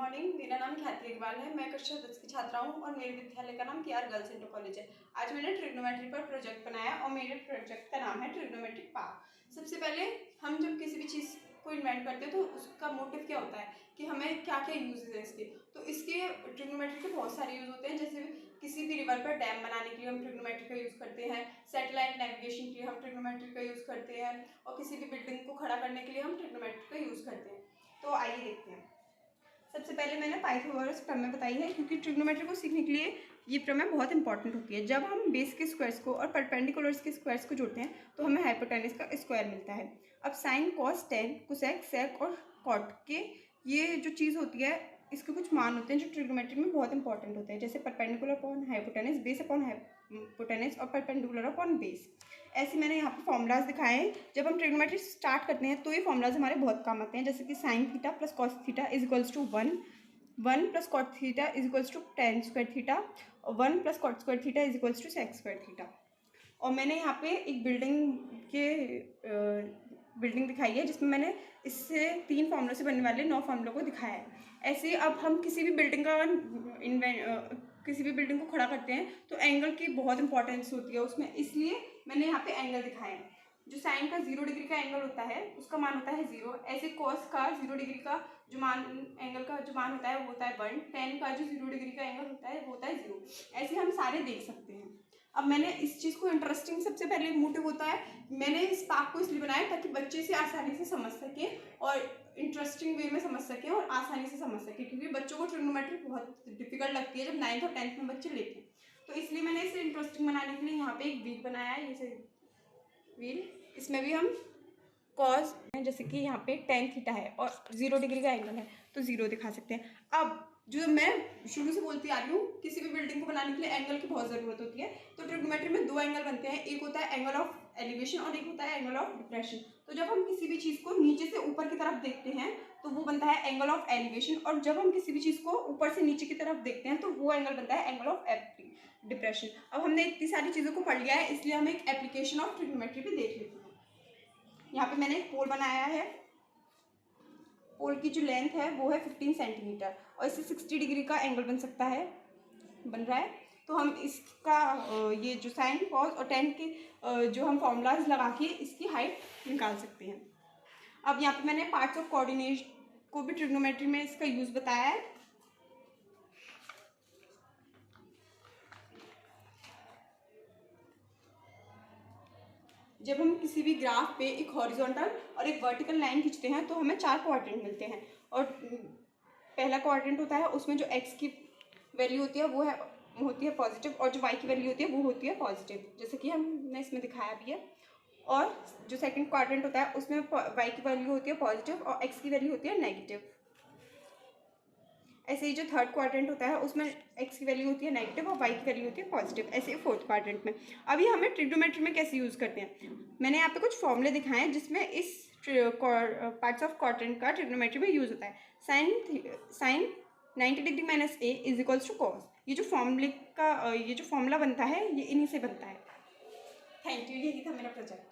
Morning. मेरा नाम ख्याति अग्रवाल है। मैं कक्षा 10 की छात्रा हूँ और मेरे विद्यालय का नाम KR गर्ल्स इंटर कॉलेज है। आज मैंने ट्रिग्नोमेट्री पर प्रोजेक्ट बनाया और मेरे प्रोजेक्ट का नाम है ट्रिग्नोमेट्रिक पावर। सबसे पहले हम जब किसी भी चीज़ को इन्वेंट करते हैं तो उसका मोटिव क्या होता है कि हमें क्या क्या यूज है इसके। तो इसके ट्रिग्नोमेट्री के बहुत सारे यूज होते हैं। जैसे किसी भी रिवर पर डैम बनाने के लिए हम ट्रिग्नोमेट्री का यूज़ करते हैं, सैटेलाइट नेविगेशन के लिए हम ट्रिग्नोमेट्री का यूज़ करते हैं और किसी भी बिल्डिंग को खड़ा करने के लिए हम ट्रिग्नोमेट्री का यूज़ करते हैं। तो आइए देखते हैं। सबसे पहले मैंने पाइथागोरस प्रमेय बताई है क्योंकि ट्रिग्नोमेट्री को सीखने के लिए ये प्रमेय बहुत इंपॉर्टेंट होती है। जब हम बेस के स्क्वायर्स को और परपेंडिकुलर्स के स्क्वायर्स को जोड़ते हैं तो हमें हाइपोटेनस का स्क्वायर मिलता है। अब साइन, कॉस, टेन, कोसेक, सेक और कॉट के ये जो चीज़ होती है इसके कुछ मान होते हैं जो ट्रिग्नोमेट्री में बहुत इंपॉर्टेंट होते हैं, जैसे perpendicular upon hypotenuse, base upon hypotenuse और परपेंडिकुलर अपॉन बेस। ऐसे मैंने यहाँ पे फॉर्मूलाज दिखाए हैं। जब हम ट्रिग्नोमेट्री स्टार्ट करते हैं तो ये फॉर्मूलाज हमारे बहुत काम आते हैं, जैसे कि sine theta plus cos theta is equals to 1 plus cot theta is equals to tan square theta और 1 plus cot square theta is equals to sec square theta. और मैंने यहाँ पे एक बिल्डिंग दिखाई है जिसमें मैंने इससे 3 फॉर्मूलों से बनने वाले 9 फॉर्मूलों को दिखाया है। ऐसे अब हम किसी भी बिल्डिंग को खड़ा करते हैं तो एंगल की बहुत इंपॉर्टेंस होती है उसमें, इसलिए मैंने यहाँ पे एंगल दिखाए हैं। जो साइन का 0 डिग्री का एंगल होता है उसका मान होता है 0। ऐसे कॉस का 0 डिग्री का जो मान एंगल का जो मान होता है वो होता है 1। टेन का जो 0 डिग्री का एंगल होता है वो होता है 0। ऐसे हम सारे देख सकते हैं। अब मैंने इस चीज़ को इंटरेस्टिंग, सबसे पहले मोटिव होता है मैंने इस पार्ट को इसलिए बनाया ताकि बच्चे इसे आसानी से समझ सकें और इंटरेस्टिंग वे में समझ सकें और आसानी से समझ सकें, क्योंकि बच्चों को ट्रिग्नोमेट्री बहुत डिफिकल्ट लगती है जब 9th और 10th में बच्चे लेते हैं। तो इसलिए मैंने इसे इंटरेस्टिंग बनाने के लिए यहाँ पे एक व्हील बनाया है। ये व्हील, इसमें भी हम कॉस, जैसे कि यहाँ पे टेन थीटा है और 0 डिग्री का एंगल है तो 0 दिखा सकते हैं। अब जो मैं शुरू से बोलती आ रही हूँ, किसी भी बिल्डिंग को बनाने के लिए एंगल की बहुत ज़रूरत होती है। तो ट्रिग्नोमेट्री में 2 एंगल बनते हैं, एक होता है एंगल ऑफ एलिवेशन और एक होता है एंगल ऑफ डिप्रेशन। तो जब हम किसी भी चीज़ को नीचे से ऊपर की तरफ देखते हैं तो वो बनता है एंगल ऑफ एलिवेशन, और जब हम किसी भी चीज़ को ऊपर से नीचे की तरफ देखते हैं तो वो एंगल बनता है एंगल ऑफ डिप्रेशन। अब हमने इतनी सारी चीज़ों को पढ़ लिया है, इसलिए हम एक एप्लीकेशन ऑफ ट्रिग्नोमेट्री भी देख लेते हैं। यहाँ पे मैंने एक पोल बनाया है। पोल की जो लेंथ है वो है 15 सेंटीमीटर और इससे 60 डिग्री का एंगल बन रहा है। तो हम इसका ये जो साइन, कॉस और टेन के जो हम फॉर्मूलाज लगा के इसकी हाइट निकाल सकते हैं। अब यहाँ पे मैंने पार्ट्स ऑफ कोऑर्डिनेट को भी ट्रिग्नोमेट्री में इसका यूज़ बताया है। जब हम किसी भी ग्राफ पे एक हॉरिजॉन्टल और एक वर्टिकल लाइन खींचते हैं तो हमें 4 कोऑर्डिनेट मिलते हैं, और पहला कोऑर्डिनेट होता है उसमें जो x की वैल्यू होती है वो होती है पॉजिटिव और जो y की वैल्यू होती है वो होती है पॉजिटिव, जैसे कि हमने इसमें दिखाया भी है। और जो सेकंड क्वाड्रेंट होता है उसमें y की वैल्यू होती है पॉजिटिव और x की वैल्यू होती है नेगेटिव। ऐसे ही जो थर्ड क्वाड्रेंट होता है उसमें x की वैल्यू होती है नेगेटिव और y की वैल्यू होती है पॉजिटिव। ऐसे ही फोर्थ क्वाड्रेंट में। अभी हमें ट्रिग्नोमेट्री में कैसे यूज़ करते हैं, मैंने यहाँ पे कुछ फॉर्मूले दिखाए हैं जिसमें इस पार्ट्स ऑफ क्वाड्रेंट का ट्रिग्नोमेट्री में यूज़ होता है। Sine 90 degree minus a is equals to cos. ये जो फॉर्मूला बनता है ये इन्हीं से बनता है। थैंक यू, यही था मेरा प्रोजेक्ट।